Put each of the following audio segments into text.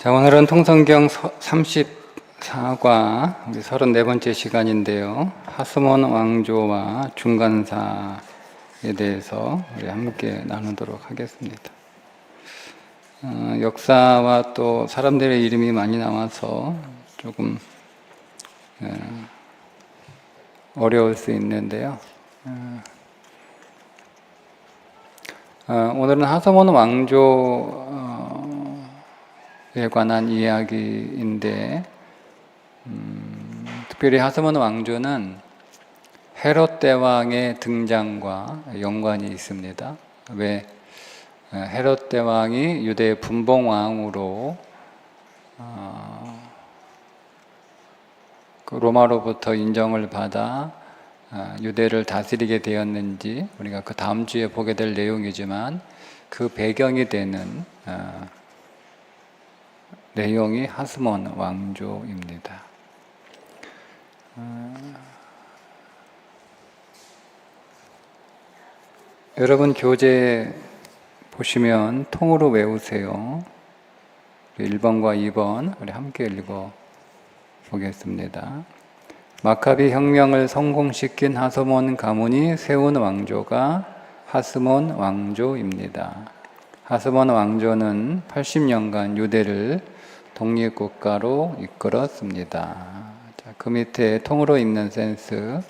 자, 오늘은 통성경 34과 우리 34번째 시간인데요. 하스몬 왕조와 중간사에 대해서 우리 함께 나누도록 하겠습니다. 역사와 또 사람들의 이름이 많이 나와서 조금 어려울 수 있는데요. 오늘은 하스몬 왕조 에 관한 이야기인데, 특별히 하스몬 왕조는 헤롯 대왕의 등장과 연관이 있습니다. 왜 헤롯 대왕이 유대의 분봉왕으로 로마로부터 인정을 받아 유대를 다스리게 되었는지 우리가 그 다음 주에 보게 될 내용이지만, 그 배경이 되는 내용이 하스몬 왕조입니다. 여러분 교재 보시면 통으로 외우세요. 1번과 2번 우리 함께 읽어 보겠습니다. 마카비 혁명을 성공시킨 하스몬 가문이 세운 왕조가 하스몬 왕조입니다. 하스몬 왕조는 80년간 유대를 독립국가로 이끌었습니다. 자, 그 밑에 통으로 읽는 센스.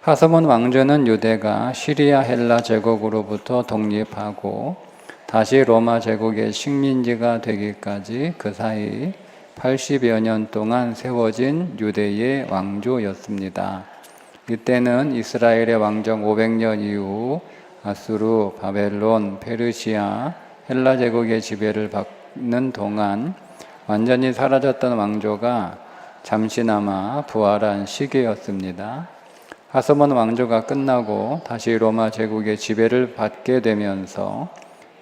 하스몬 왕조는 유대가 시리아 헬라 제국으로부터 독립하고 다시 로마 제국의 식민지가 되기까지 그 사이 80여 년 동안 세워진 유대의 왕조였습니다. 이때는 이스라엘의 왕정 500년 이후 아수르, 바벨론, 페르시아, 헬라 제국의 지배를 받는 동안 완전히 사라졌던 왕조가 잠시나마 부활한 시기였습니다. 하스몬 왕조가 끝나고 다시 로마 제국의 지배를 받게 되면서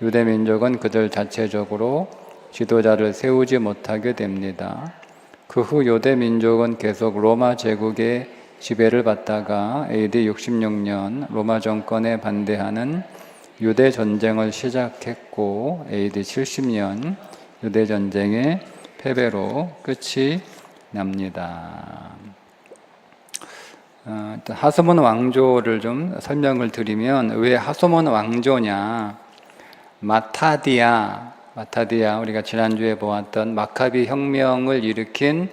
유대 민족은 그들 자체적으로 지도자를 세우지 못하게 됩니다. 그 후 유대 민족은 계속 로마 제국의 지배를 받다가 AD 66년 로마 정권에 반대하는 유대 전쟁을 시작했고 AD 70년 유대 전쟁의 패배로 끝이 납니다. 하스몬 왕조를 좀 설명을 드리면, 왜 하스몬 왕조냐? 마타디아 우리가 지난주에 보았던 마카비 혁명을 일으킨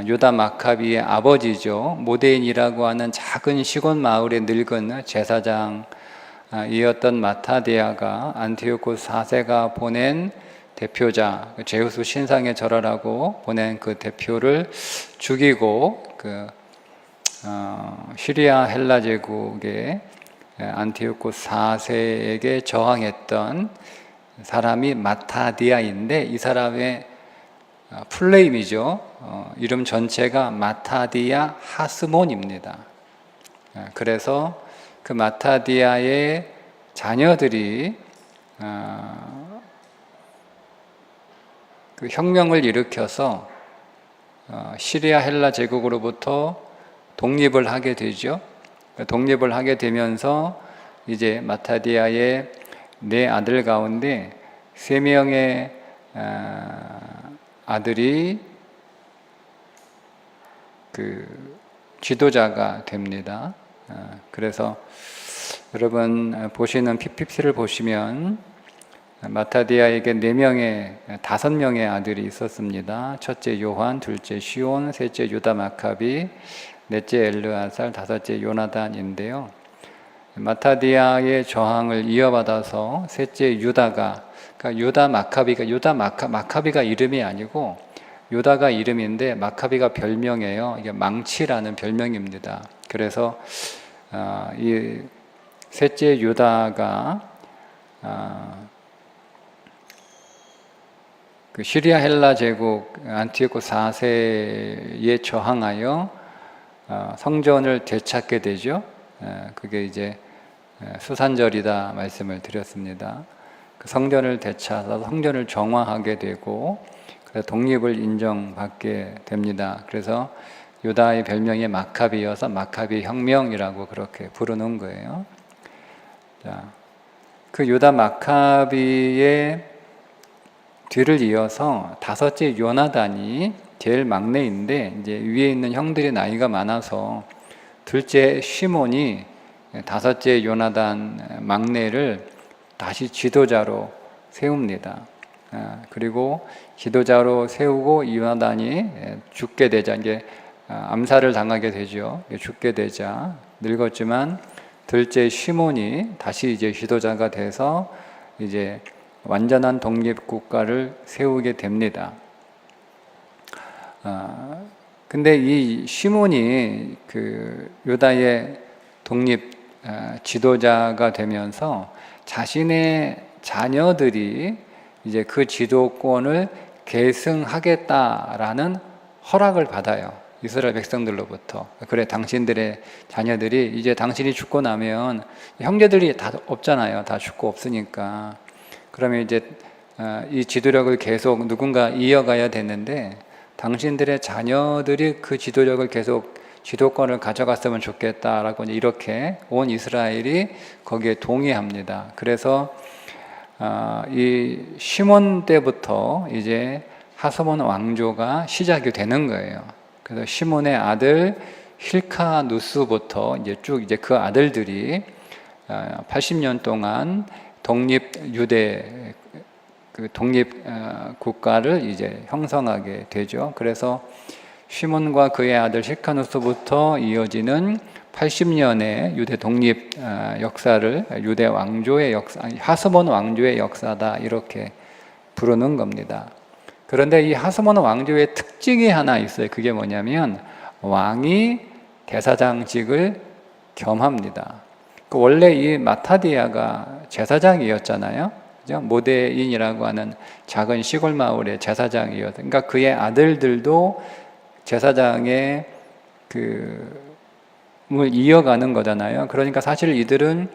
유다 마카비의 아버지죠. 모데인이라고 하는 작은 시골 마을에 늙은 제사장이었던 마타디아가 안티오코스 4세가 보낸 대표자, 제우스 신상에 절하라고 보낸 그 대표를 죽이고 시리아 헬라 제국의 안티오코스 4세에게 저항했던 사람이 마타디아인데, 이 사람의 풀네임이죠. 이름 전체가 마타디아 하스몬입니다. 그래서 그 마타디아의 자녀들이 그 혁명을 일으켜서 시리아 헬라 제국으로부터 독립을 하게 되죠. 독립을 하게 되면서 이제 마타디아의 4아들 가운데 3명의 아들이 그 지도자가 됩니다. 그래서 여러분 보시는 PPT를 보시면 마타디아에게 5명의 아들이 있었습니다. 첫째 요한, 둘째 시온, 셋째 유다 마카비, 넷째 엘르아살, 다섯째 요나단인데요. 마타디아의 저항을 이어받아서 셋째 유다가, 그러니까 유다 마카비가 이름이 아니고 유다가 이름인데 마카비가 별명이에요. 이게 망치라는 별명입니다. 그래서 이 셋째 유다가 그 시리아 헬라 제국 안티오코스 4세에 저항하여 성전을 되찾게 되죠. 그게 이제 수산절이다 말씀을 드렸습니다. 그 성전을 되찾아서 성전을 정화하게 되고, 그래서 독립을 인정받게 됩니다. 그래서 유다의 별명이 마카비여서 마카비 혁명이라고 그렇게 부르는 거예요. 자, 그 유다 마카비의 뒤를 이어서 다섯째 요나단이 제일 막내인데 이제 위에 있는 형들이 나이가 많아서 둘째 시몬이 다섯째 요나단 막내를 다시 지도자로 세웁니다. 그리고 지도자로 세우고 이 요나단이 죽게 되자 이제 암살을 당하게 되죠. 죽게 되자 늙었지만 둘째 시몬이 다시 이제 지도자가 돼서 이제 완전한 독립국가를 세우게 됩니다. 근데 이 시몬이 그 유다의 독립 지도자가 되면서 자신의 자녀들이 이제 그 지도권을 계승하겠다라는 허락을 받아요. 이스라엘 백성들로부터. 그래, 당신들의 자녀들이 이제 당신이 죽고 나면 형제들이 다 없잖아요. 다 죽고 없으니까. 그러면 이제 이 지도력을 계속 누군가 이어가야 되는데 당신들의 자녀들이 그 지도력을 계속 지도권을 가져갔으면 좋겠다라고 이렇게 온 이스라엘이 거기에 동의합니다. 그래서 이 시몬 때부터 이제 하스몬 왕조가 시작이 되는 거예요. 그래서 시몬의 아들 힐카누스부터 이제 쭉 이제 그 아들들이 80년 동안 유대 그 독립 국가를 이제 형성하게 되죠. 그래서 시몬과 그의 아들 힐카누스부터 이어지는 80년의 유대 독립 역사를 유대 왕조의 역사, 하스몬 왕조의 역사다 이렇게 부르는 겁니다. 그런데 이 하스몬 왕조의 특징이 하나 있어요. 그게 뭐냐면 왕이 대사장직을 겸합니다. 원래 이 마타디아가 제사장이었잖아요. 그죠? 모데인이라고 하는 작은 시골 마을의 제사장이었어요. 그러니까 그의 아들들도 제사장의 을 이어가는 거잖아요. 그러니까 사실 이들은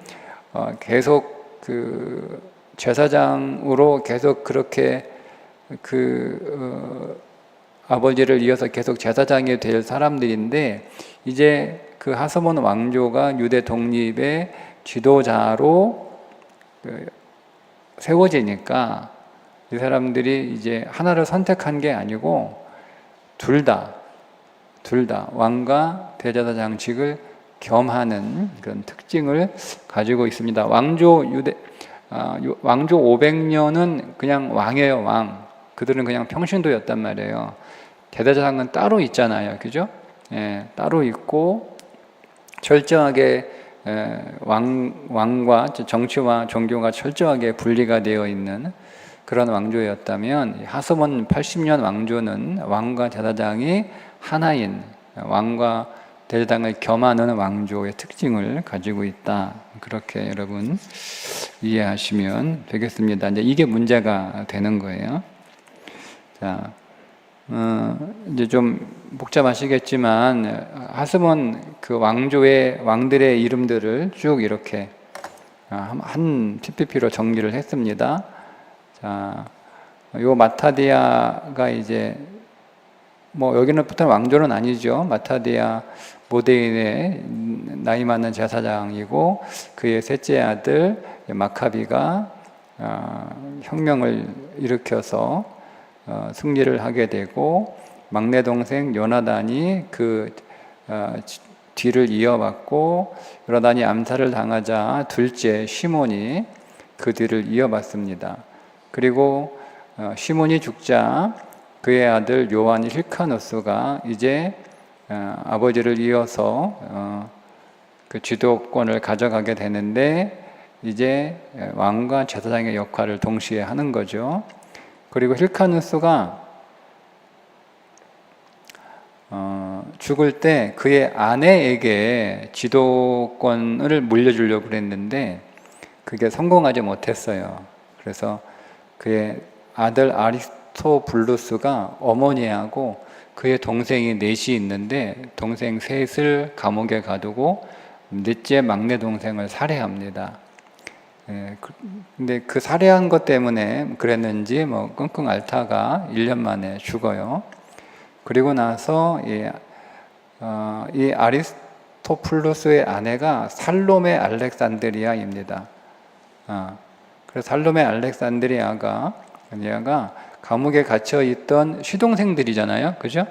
계속 그 제사장으로 계속 그렇게 아버지를 이어서 계속 제사장이 될 사람들인데 이제 그 하스몬 왕조가 유대 독립의 지도자로 세워지니까 이 사람들이 이제 하나를 선택한 게 아니고 둘 다 왕과 대제사장직을 겸하는 그런 특징을 가지고 있습니다. 왕조 500년은 그냥 왕이에요, 왕. 그들은 그냥 평신도였단 말이에요. 대제사장은 따로 있잖아요, 그죠? 따로 있고 철저하게 왕과 정치와 종교가 철저하게 분리가 되어 있는 그런 왕조였다면 하스몬 80년 왕조는 왕과 제사장이 하나인 왕과 대제사장을 겸하는 왕조의 특징을 가지고 있다. 그렇게 여러분 이해하시면 되겠습니다. 이제 이게 문제가 되는 거예요. 자, 이제 좀 복잡하시겠지만 하스몬 그 왕들의 이름들을 쭉 이렇게 한 PPT로 정리를 했습니다. 자, 요 마타디아가 이제 여기는부터 왕조는 아니죠. 마타디아 모데인의 나이 많은 제사장이고 그의 셋째 아들 마카비가 혁명을 일으켜서 승리를 하게 되고 막내 동생 요나단이 그 뒤를 이어받고 요나단이 암살을 당하자 둘째 시몬이 그 뒤를 이어받습니다. 그리고 시몬이 죽자 그의 아들 요한 힐카누스가 이제 아버지를 이어서 그 지도권을 가져가게 되는데 이제 왕과 제사장의 역할을 동시에 하는 거죠. 그리고 힐카누스가 죽을 때 그의 아내에게 지도권을 물려주려고 그랬는데 그게 성공하지 못했어요. 그래서 그의 아들 아리스토블루스가 어머니하고 그의 동생이 넷이 있는데 동생 셋을 감옥에 가두고 넷째 막내 동생을 살해합니다. 근데 그 살해한 것 때문에 그랬는지 끙끙 앓다가 1년 만에 죽어요. 그리고 나서 이 아리스토플루스의 아내가 살로메 알렉산드리아입니다. 그래서 살로메 알렉산드리아가 감옥에 갇혀 있던 시동생들이잖아요, 그죠?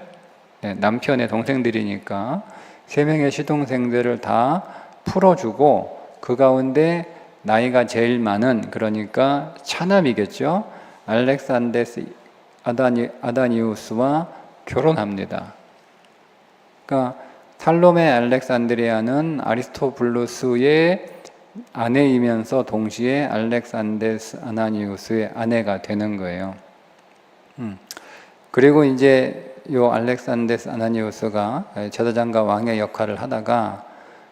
네, 남편의 동생들이니까 3명의 시동생들을 다 풀어주고 그 가운데 나이가 제일 많은, 그러니까 차남이겠죠, 알렉산데스 아다니우스와 결혼합니다. 그러니까 살로메 알렉산드리아는 아리스토블루스의 아내이면서 동시에 알렉산데스 아나니우스의 아내가 되는 거예요. 그리고 이제 요 알렉산데스 아나니우스가 제사장과 왕의 역할을 하다가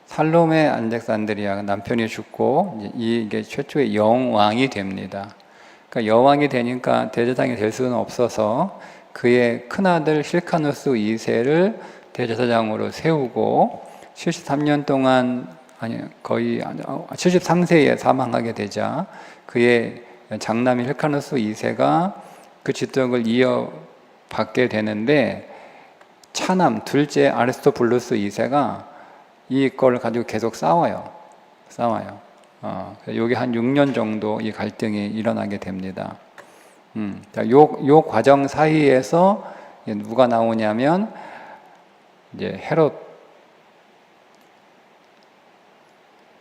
살로메 알렉산드리아가 남편이 죽고 이게 최초의 영왕이 됩니다. 그러니까 여왕이 되니까 대제사장이 될 수는 없어서 그의 큰아들 힐카누스 2세를 대제사장으로 세우고 73년 동안, 아니 거의 73세에 사망하게 되자 그의 장남인 힐카누스 2세가 그 직책을 이어받게 되는데, 차남 둘째 아리스토블루스 2세가 이걸 가지고 계속 싸워요. 여기 한 6년 정도 이 갈등이 일어나게 됩니다. 요 과정 사이에서 누가 나오냐면 이제 헤롯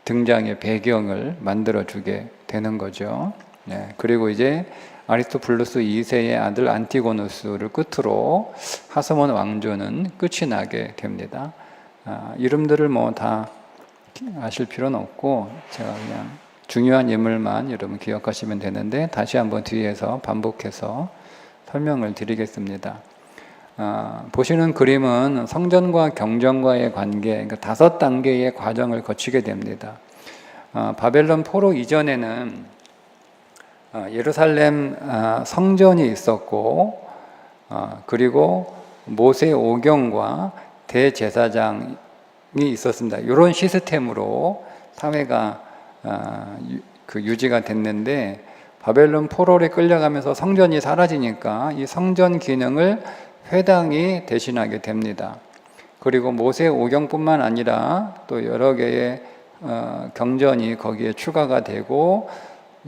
등장의 배경을 만들어주게 되는 거죠. 네, 그리고 이제 아리스토블루스 2세의 아들 안티고누스를 끝으로 하스몬 왕조는 끝이 나게 됩니다. 이름들을 뭐 다 아실 필요는 없고 제가 그냥 중요한 인물만 여러분 기억하시면 되는데 다시 한번 뒤에서 반복해서 설명을 드리겠습니다. 보시는 그림은 성전과 경전과의 관계, 그러니까 5단계의 과정을 거치게 됩니다. 바벨론 포로 이전에는 예루살렘 성전이 있었고, 그리고 모세 오경과 대제사장이 있었습니다. 이런 시스템으로 사회가 유지가 됐는데, 바벨론 포로에 끌려가면서 성전이 사라지니까 이 성전 기능을 회당이 대신하게 됩니다. 그리고 모세 오경뿐만 아니라 또 여러 개의 경전이 거기에 추가가 되고,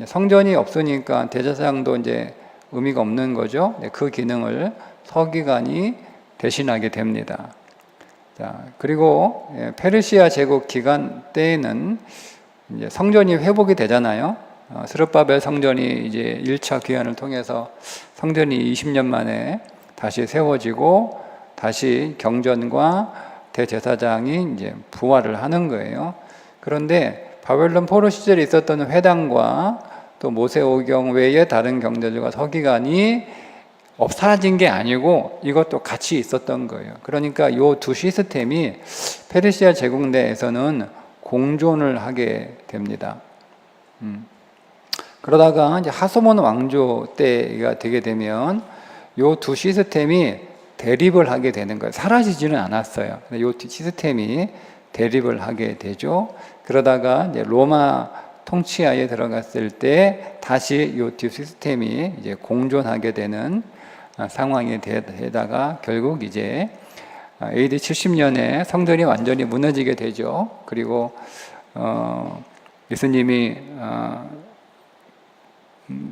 성전이 없으니까 대제사장도 이제 의미가 없는 거죠. 그 기능을 서기관이 대신하게 됩니다. 자, 그리고 페르시아 제국 기간 때에는 이제 성전이 회복이 되잖아요. 스룹바벨 성전이 이제 1차 귀환을 통해서 성전이 20년 만에 다시 세워지고 다시 경전과 대제사장이 이제 부활을 하는 거예요. 그런데 바벨론 포로 시절에 있었던 회당과 또 모세오경 외에 다른 경제들과 서기관이 사라진 게 아니고 이것도 같이 있었던 거예요. 그러니까 이 두 시스템이 페르시아 제국 내에서는 공존을 하게 됩니다. 그러다가 이제 하소몬 왕조 때가 되게 되면 이 두 시스템이 대립을 하게 되는 거예요. 사라지지는 않았어요. 이 시스템이 대립을 하게 되죠. 그러다가 이제 로마 통치하에 들어갔을 때 다시 이 두 시스템이 이제 공존하게 되는 상황이 되다가 결국 이제 AD 70년에 성전이 완전히 무너지게 되죠. 그리고 예수님이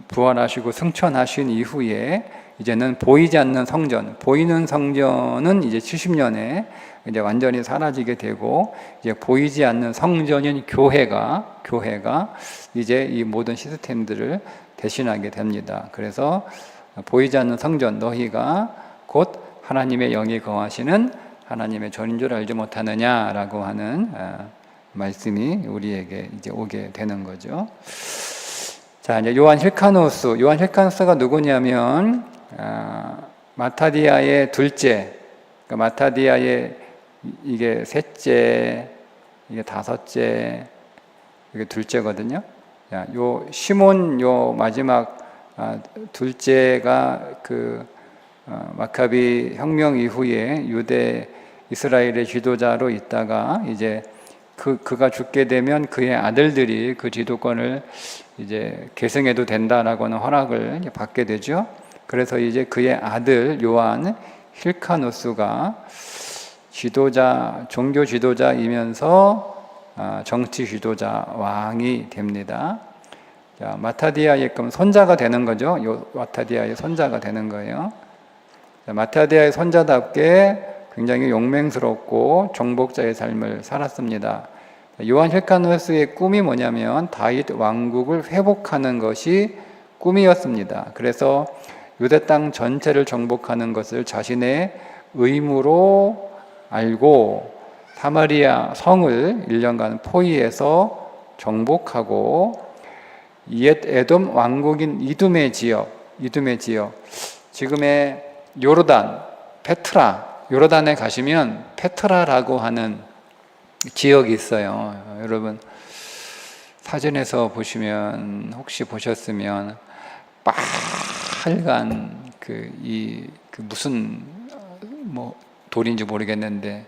부활하시고 승천하신 이후에 이제는 보이지 않는 성전, 보이는 성전은 이제 70년에 이제 완전히 사라지게 되고, 이제 보이지 않는 성전인 교회가 이제 이 모든 시스템들을 대신하게 됩니다. 그래서 보이지 않는 성전, 너희가 곧 하나님의 영이 거하시는 하나님의 전인 줄 알지 못하느냐라고 하는 말씀이 우리에게 이제 오게 되는 거죠. 자, 이제 요한 힐카노스가 누구냐면 마타디아의 둘째, 그러니까 마타디아의 이게 셋째, 이게 다섯째, 이게 둘째거든요. 요 시몬 요 마지막 둘째가 그 마카비 혁명 이후에 유대 이스라엘의 지도자로 있다가 이제 그가 죽게 되면 그의 아들들이 그 지도권을 이제 계승해도 된다라고는 허락을 받게 되죠. 그래서 이제 그의 아들 요한 힐카노스가 종교 지도자이면서 정치 지도자 왕이 됩니다. 자, 마타디아의 그럼 손자가 되는 거죠. 요 마타디아의 손자가 되는 거예요. 자, 마타디아의 손자답게 굉장히 용맹스럽고 정복자의 삶을 살았습니다. 요한 힐카누스의 꿈이 뭐냐면 다윗 왕국을 회복하는 것이 꿈이었습니다. 그래서 유대 땅 전체를 정복하는 것을 자신의 의무로 알고 사마리아 성을 1년간 포위해서 정복하고 옛 에돔 왕국인 이둠의 지역, 지금의 요르단, 페트라, 요르단에 가시면 페트라라고 하는 지역이 있어요. 여러분 사진에서 보시면 혹시 보셨으면 빨간 그 무슨 뭐 돌인지 모르겠는데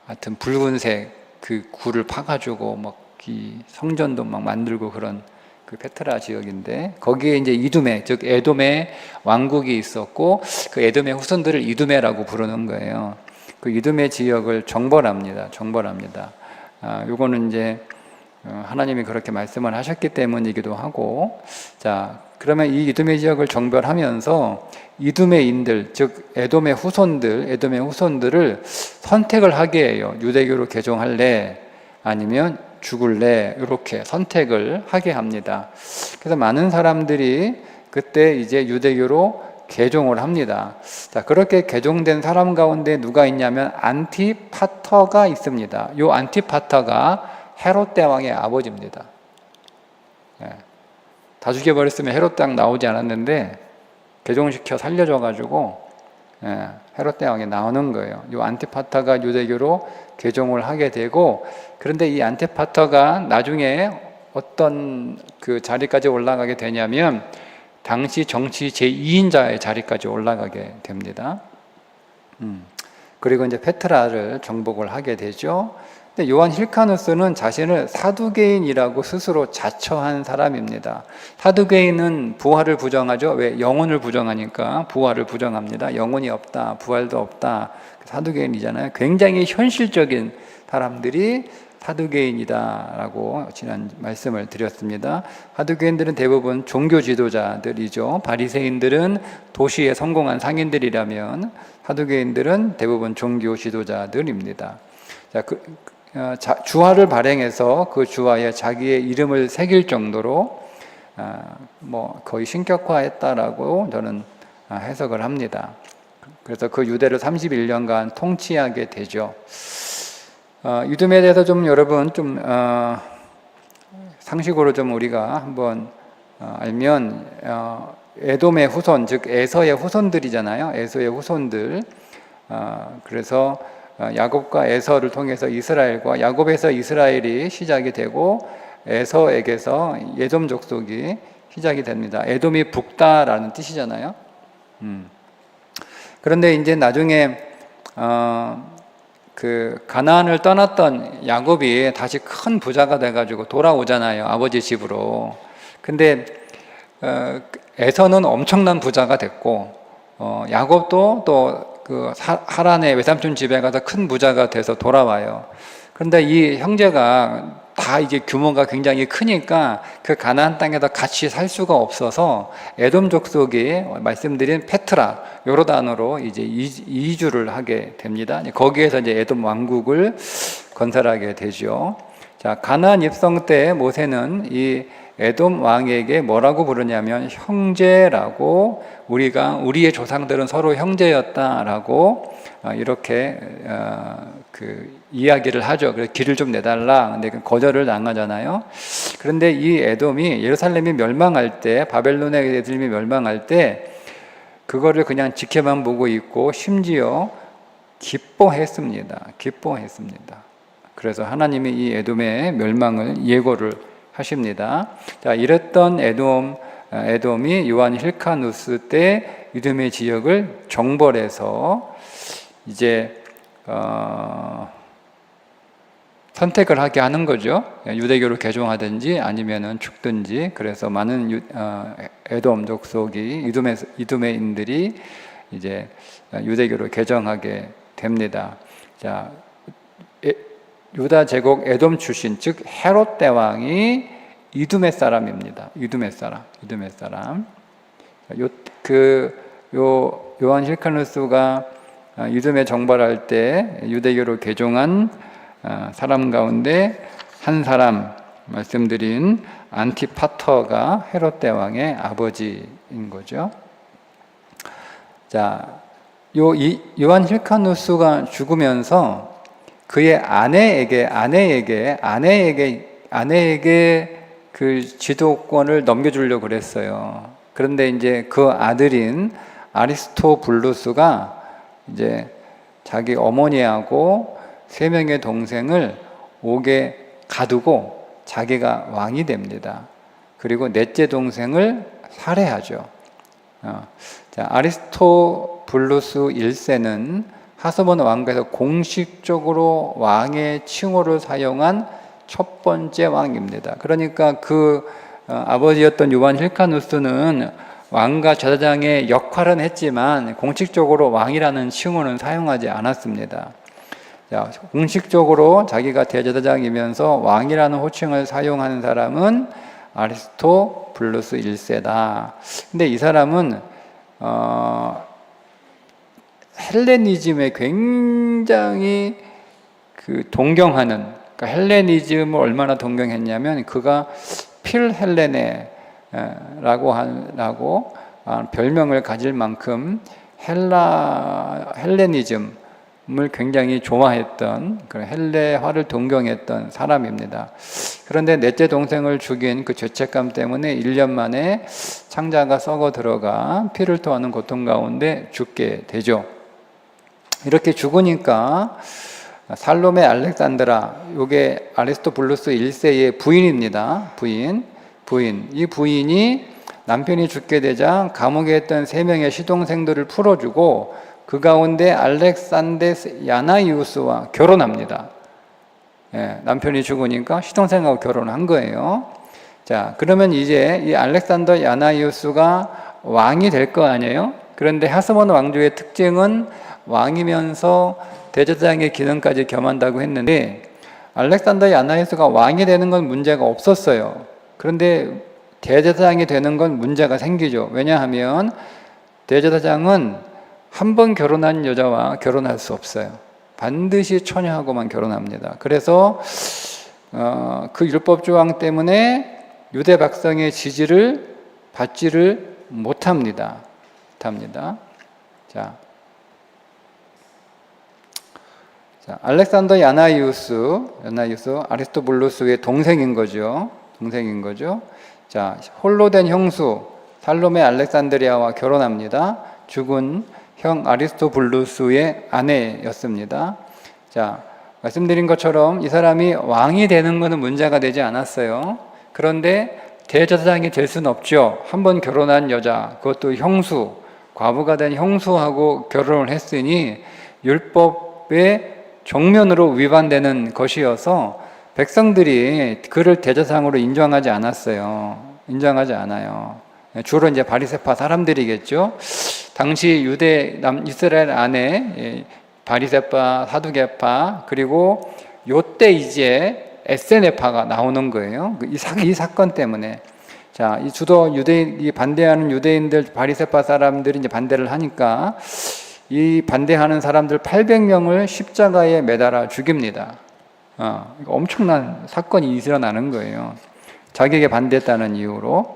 하여튼 붉은색 그 굴을 파가지고 막 이 성전도 막 만들고 그런 그 페트라 지역인데 거기에 이제 이두메 즉 에돔의 왕국이 있었고 그 에돔의 후손들을 이두메라고 부르는 거예요. 그 이두메 지역을 정벌합니다. 요거는 이제 하나님이 그렇게 말씀을 하셨기 때문이기도 하고, 자 그러면 이 이두메 지역을 정벌하면서 이두메인들 즉 에돔의 후손들을 선택을 하게 해요. 유대교로 개종할래 아니면 죽을래 이렇게 선택을 하게 합니다. 그래서 많은 사람들이 그때 이제 유대교로 개종을 합니다. 자, 그렇게 개종된 사람 가운데 누가 있냐면 안티파터가 있습니다. 이 안티파터가 헤롯 대왕의 아버지입니다. 다 죽여버렸으면 헤롯 대왕 나오지 않았는데 개종시켜 살려줘가지고 헤롯 대왕이 나오는 거예요. 이 안티파터가 유대교로 개종을 하게 되고, 그런데 이 안티파터가 나중에 어떤 그 자리까지 올라가게 되냐면 당시 정치 제2인자의 자리까지 올라가게 됩니다. 그리고 이제 페트라를 정복을 하게 되죠. 근데 요한 힐카누스는 자신을 사두개인이라고 스스로 자처한 사람입니다. 사두개인은 부활을 부정하죠. 왜? 영혼을 부정하니까 부활을 부정합니다. 영혼이 없다, 부활도 없다. 사두개인이잖아요. 굉장히 현실적인 사람들이 사두개인이다라고 지난 말씀을 드렸습니다. 사두개인들은 대부분 종교 지도자들이죠. 바리새인들은 도시에 성공한 상인들이라면 사두개인들은 대부분 종교 지도자들입니다. 자, 주화를 발행해서 그 주화에 자기의 이름을 새길 정도로 뭐 거의 신격화했다라고 저는 해석을 합니다. 그래서 그 유대를 31년간 통치하게 되죠. 이둠에 대해서 좀 여러분 좀 상식으로 좀 우리가 한번 알면 에돔의 후손 즉 에서의 후손들이잖아요. 에서의 후손들. 그래서 야곱과 에서를 통해서 이스라엘과 야곱에서 이스라엘이 시작이 되고 에서에게서 에돔 족속이 시작이 됩니다. 에돔이 북다라는 뜻이잖아요. 그런데 이제 나중에 그 가나안을 떠났던 야곱이 다시 큰 부자가 돼가지고 돌아오잖아요. 아버지 집으로. 근데 에서는 엄청난 부자가 됐고 야곱도 또 그 하란의 외삼촌 집에 가서 큰 부자가 돼서 돌아와요. 그런데 이 형제가 다 이제 규모가 굉장히 크니까 그 가나안 땅에서 같이 살 수가 없어서 에돔 족속이 말씀드린 페트라 요르단으로 이제 이주를 하게 됩니다. 거기에서 이제 에돔 왕국을 건설하게 되죠. 자, 가나안 입성 때 모세는 이 에돔 왕에게 뭐라고 부르냐면 형제라고, 우리의 조상들은 서로 형제였다라고 이렇게 그 이야기를 하죠. 그래서 길을 좀 내달라. 근데 거절을 당하잖아요. 그런데 이 에돔이 예루살렘이 멸망할 때, 바벨론의 애들이 멸망할 때 그거를 그냥 지켜만 보고 있고 심지어 기뻐했습니다. 그래서 하나님이 이 에돔의 멸망을 예고를 하십니다. 자, 이랬던 에돔이 요한 힐카누스 때 이둠의 지역을 정벌해서 이제 선택을 하게 하는 거죠. 유대교로 개종하든지 아니면은 죽든지. 그래서 많은 에돔 족속이 이두메인들이 이제 유대교로 개종하게 됩니다. 자, 유다 제국 에돔 출신 즉 헤롯 대왕이 이두메 사람입니다. 이두메 사람. 요한 힐카누스가 이두메 정벌할 때 유대교로 개종한 사람 가운데 한 사람, 말씀드린 안티파터가 헤롯 대왕의 아버지인 거죠. 자, 요한 힐카누스가 죽으면서 그의 아내에게 그 지도권을 넘겨주려고 그랬어요. 그런데 이제 그 아들인 아리스토블루스가 이제 자기 어머니하고 3명의 동생을 옥에 가두고 자기가 왕이 됩니다. 그리고 넷째 동생을 살해하죠. 자, 아리스토블루스 1세는 하스몬 왕가에서 공식적으로 왕의 칭호를 사용한 첫 번째 왕입니다. 그러니까 그 아버지였던 요한 힐카누스는 왕가 제사장의 역할은 했지만 공식적으로 왕이라는 칭호는 사용하지 않았습니다. 자, 공식적으로 자기가 대제사장이면서 왕이라는 호칭을 사용하는 사람은 아리스토블루스 1세다. 근데 이 사람은 헬레니즘에 굉장히 동경하는, 그러니까 헬레니즘을 얼마나 동경했냐면 그가 필헬레네라고 별명을 가질 만큼 헬레니즘을 굉장히 좋아했던, 헬레화를 동경했던 사람입니다. 그런데 넷째 동생을 죽인 그 죄책감 때문에 1년 만에 창자가 썩어 들어가 피를 토하는 고통 가운데 죽게 되죠. 이렇게 죽으니까 살로메 알렉산드라, 요게 아리스토블루스 1세의 부인입니다. 부인. 이 부인이 남편이 죽게 되자 감옥에 있던 3명의 시동생들을 풀어주고 그 가운데 알렉산데스 야나이우스와 결혼합니다. 남편이 죽으니까 시동생하고 결혼한 거예요. 자, 그러면 이제 이 알렉산더 야나이우스가 왕이 될 거 아니에요? 그런데 하스몬 왕조의 특징은 왕이면서 대제사장의 기능까지 겸한다고 했는데 알렉산더 야나이우스가 왕이 되는 건 문제가 없었어요. 그런데 대제사장이 되는 건 문제가 생기죠. 왜냐하면 대제사장은 한 번 결혼한 여자와 결혼할 수 없어요. 반드시 처녀하고만 결혼합니다. 그래서 그 율법 조항 때문에 유대 백성의 지지를 받지를 못합니다. 자, 알렉산더 야나이우스 아리스토블루스의 동생인 거죠. 자, 홀로 된 형수 살로메 알렉산드리아와 결혼합니다. 죽은 형 아리스토블루스의 아내였습니다. 자, 말씀드린 것처럼 이 사람이 왕이 되는 것은 문제가 되지 않았어요. 그런데 대제사장이 될 수는 없죠. 한 번 결혼한 여자, 그것도 형수, 과부가 된 형수하고 결혼을 했으니 율법의 정면으로 위반되는 것이어서 백성들이 그를 대제사장으로 인정하지 않았어요. 인정하지 않아요. 주로 이제 바리새파 사람들이겠죠. 당시 이스라엘 안에 바리새파, 사두개파, 그리고 요때 이제 에세네파가 나오는 거예요. 이 사건 때문에. 자, 이 주도 이 반대하는 유대인들, 바리새파 사람들이 이제 반대를 하니까 이 반대하는 사람들 800명을 십자가에 매달아 죽입니다. 엄청난 사건이 일어나는 거예요. 자기에게 반대했다는 이유로.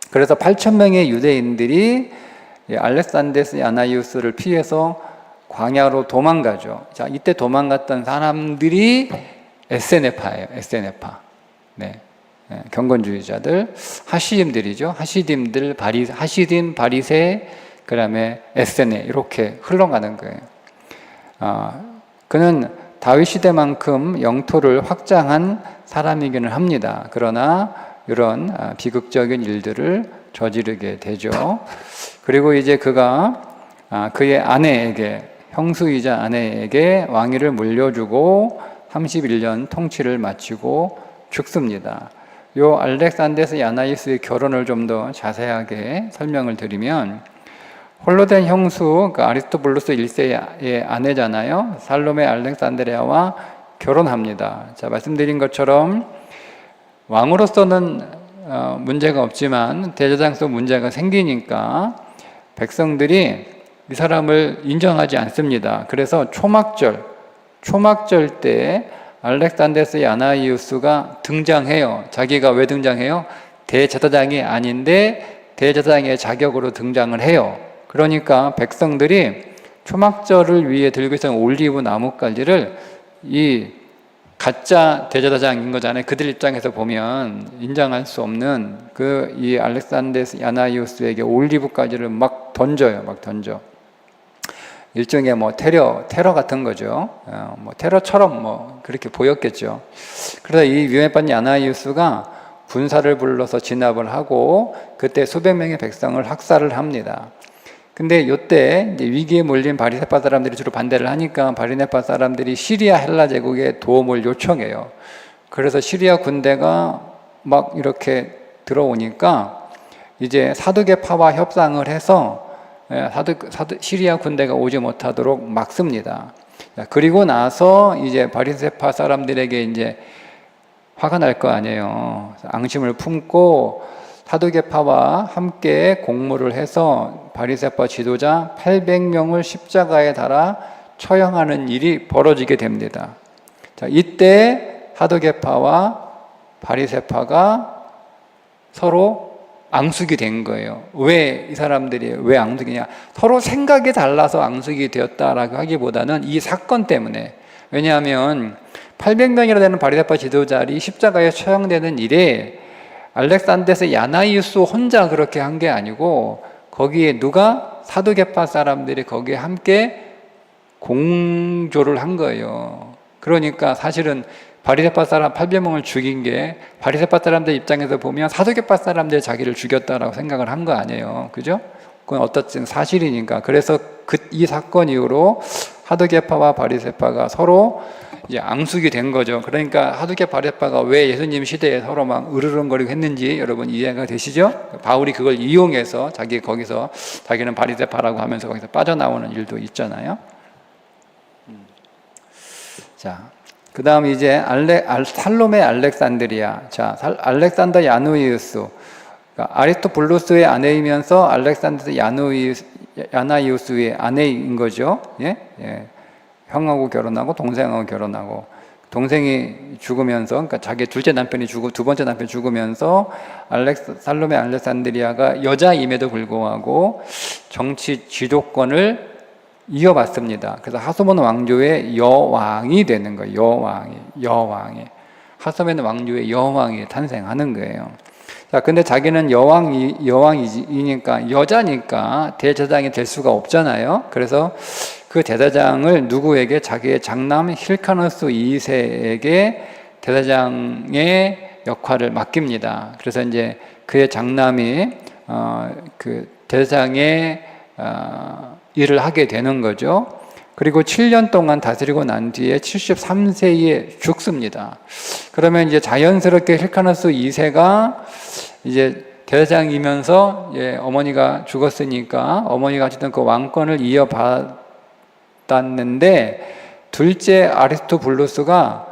그래서 8,000명의 유대인들이 알렉산데스 야나이우스를 피해서 광야로 도망가죠. 자, 이때 도망갔던 사람들이 에세네파예요. 에세네파. 네. 경건주의자들, 하시딤들이죠. 하시딤, 바리새, 그 다음에 에세네, 이렇게 흘러가는 거예요. 그는 다윗 시대만큼 영토를 확장한 사람이기는 합니다. 그러나 이런 비극적인 일들을 저지르게 되죠. 그리고 이제 그가 그의 아내에게, 형수이자 아내에게 왕위를 물려주고 31년 통치를 마치고 죽습니다. 요 알렉산데스 야나이스의 결혼을 좀 더 자세하게 설명을 드리면, 홀로 된 형수, 그러니까 아리스토블루스 1세의 아내잖아요. 살로메 알렉산드리아와 결혼합니다. 자, 말씀드린 것처럼 왕으로서는 문제가 없지만 대제사장에서 문제가 생기니까 백성들이 이 사람을 인정하지 않습니다. 그래서 초막절 때 알렉산더스 아나이우스가 등장해요. 자기가 왜 등장해요? 대제사장이 아닌데 대제사장의 자격으로 등장을 해요. 그러니까 백성들이 초막절을 위해 들고 있었던 올리브 나뭇가지를 이 가짜 대제사장인 거잖아요. 그들 입장에서 보면 인정할 수 없는 이 알렉산더스 아나이우스에게 올리브가지를 막 던져요. 막 던져. 일종의 테러 같은 거죠. 테러처럼 그렇게 보였겠죠. 그래서 이 위험에 아나이우스가 군사를 불러서 진압을 하고 그때 수백 명의 백성을 학살을 합니다. 근데 이때 위기에 몰린 바리새파 사람들이 주로 반대를 하니까 바리새파 사람들이 시리아 헬라 제국에 도움을 요청해요. 그래서 시리아 군대가 막 이렇게 들어오니까 이제 사두개파와 협상을 해서 시리아 군대가 오지 못하도록 막습니다. 그리고 나서 이제 바리새파 사람들에게 이제 화가 날 거 아니에요. 앙심을 품고 사두개파와 함께 공모를 해서 바리새파 지도자 800명을 십자가에 달아 처형하는 일이 벌어지게 됩니다. 자, 이때 사두개파와 바리새파가 서로 앙숙이 된 거예요. 왜 이 사람들이 왜 앙숙이냐? 서로 생각이 달라서 앙숙이 되었다라고 하기보다는 이 사건 때문에. 왜냐하면 800명이나 되는 바리새파 지도자들이 십자가에 처형되는 일에 알렉산더스 아나이우스 혼자 그렇게 한 게 아니고 거기에 누가 사두개파 사람들이 거기에 함께 공조를 한 거예요. 그러니까 사실은 바리새파 사람 800명을 죽인 게 바리새파 사람들 입장에서 보면 사두개파 사람들이 자기를 죽였다라고 생각을 한 거 아니에요. 그죠? 그건 어떻든 사실이니까. 그래서 이 사건 이후로 사두개파와 바리새파가 서로 이제 앙숙이 된 거죠. 그러니까 사두개 바리새파가 왜 예수님 시대에 서로 막 으르렁거리고 했는지 여러분 이해가 되시죠? 바울이 그걸 이용해서 거기서 자기는 바리새파라고 하면서 거기서 빠져나오는 일도 있잖아요. 자, 그 다음 이제 살로메 알렉산드리아. 자, 알렉산더 야누이우스. 그러니까 아리스토블루스의 아내이면서 알렉산더 야나이우스의 아내인 거죠. 예? 형하고 결혼하고 동생하고 결혼하고 동생이 죽으면서 그러니까 자기 둘째 남편이 죽고 두 번째 남편이 죽으면서 살로메 알렉산드리아가 여자임에도 불구하고 정치 지도권을 이어받습니다. 그래서 하소몬 왕조의 여왕이 되는 거예요. 여왕이 하소몬 왕조의 여왕이 탄생하는 거예요. 자, 근데 자기는 여왕이니까 여자니까 대제사장이 될 수가 없잖아요. 그래서 그 대제사장을 누구에게? 자기의 장남 힐카노스 2세에게 대제사장의 역할을 맡깁니다. 그래서 이제 그의 장남이 그 대제사장의 일을 하게 되는 거죠. 그리고 7년 동안 다스리고 난 뒤에 73세에 죽습니다. 그러면 이제 자연스럽게 힐카노스 2세가 이제 대제사장이면서 어머니가 죽었으니까 어머니가 어쨌든 그 왕권을 이어받았는데 둘째 아리스토블루스가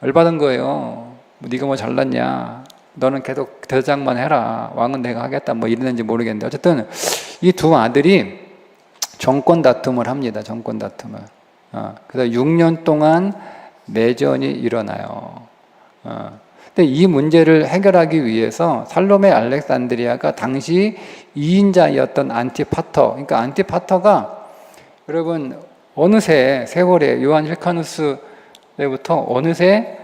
열받은 거예요. 네가 뭐 잘났냐? 너는 계속 대제사장만 해라. 왕은 내가 하겠다. 뭐 이랬는지 모르겠는데 어쨌든 이 두 아들이 정권 다툼을 합니다. 정권 다툼을. 그래서 6년 동안 내전이 일어나요. 근데 이 문제를 해결하기 위해서 살로메 알렉산드리아가 당시 2인자였던 안티파터, 그러니까 안티파터가 여러분 어느새 세월에 요한 힐카누스 때부터 어느새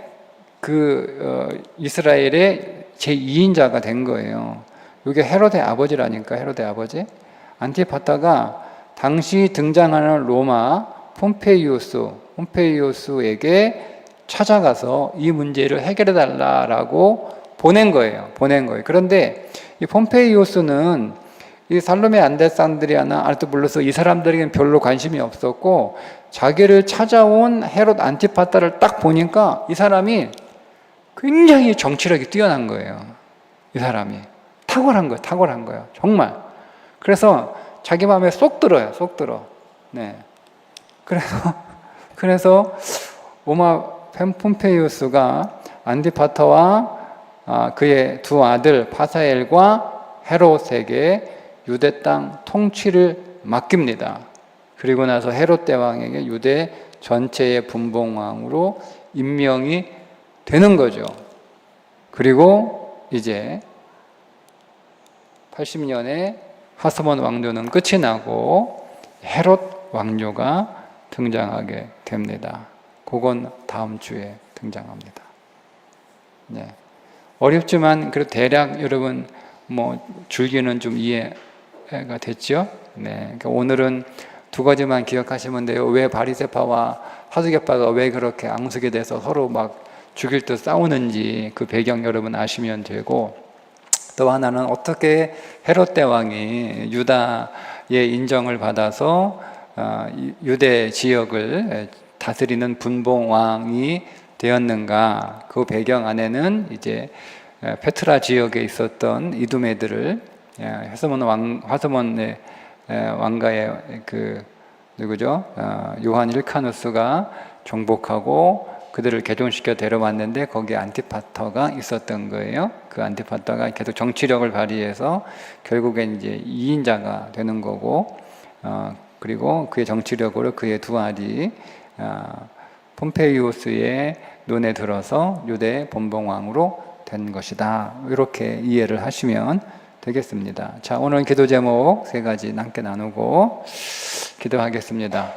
이스라엘의 제2인자가 된 거예요. 이게 헤로데 아버지라니까, 헤로데 아버지. 안티파터가 당시 등장하는 로마 폼페이우스에게 찾아가서 이 문제를 해결해 달라라고 보낸 거예요. 그런데 이 폼페이우스는 이 살로메 알렉산드리아나 아리스토블루스 이 사람들에게는 별로 관심이 없었고 자기를 찾아온 헤롯 안티파터를 딱 보니까 이 사람이 굉장히 정치력이 뛰어난 거예요. 이 사람이 탁월한 거예요. 정말. 그래서 자기 마음에 쏙 들어요. 네. 그래서 폼페이우스가 안티파터와 그의 두 아들 파사엘과 헤롯에게 유대 땅 통치를 맡깁니다. 그리고 나서 헤롯 대왕에게 유대 전체의 분봉왕으로 임명이 되는 거죠. 그리고 이제 80년에 하스몬 왕조는 끝이 나고 헤롯 왕조가 등장하게 됩니다. 그건 다음 주에 등장합니다. 네. 어렵지만 그래도 대략 여러분 줄기는 좀 이해가 됐죠? 네. 그러니까 오늘은 두 가지만 기억하시면 돼요. 왜 바리새파와 사두개파가 왜 그렇게 앙숙이 돼서 서로 막 죽일 듯 싸우는지 그 배경 여러분 아시면 되고, 또 하나는 어떻게 헤롯 대왕이 유다의 인정을 받아서 유대 지역을 다스리는 분봉왕이 되었는가. 그 배경 안에는 이제 페트라 지역에 있었던 이두메들을 화스몬의 왕가의 누구죠? 요한 일카누스가 정복하고 그들을 개종시켜 데려왔는데 거기에 안티파터가 있었던 거예요. 그 안티파터가 계속 정치력을 발휘해서 결국엔 이제 2인자가 되는 거고, 그리고 그의 정치력으로 그의 두 아들이 폼페이우스의 눈에 들어서 유대 본봉왕으로 된 것이다. 이렇게 이해를 하시면 되겠습니다. 자, 오늘 기도 제목 3가지 함께 나누고 기도하겠습니다.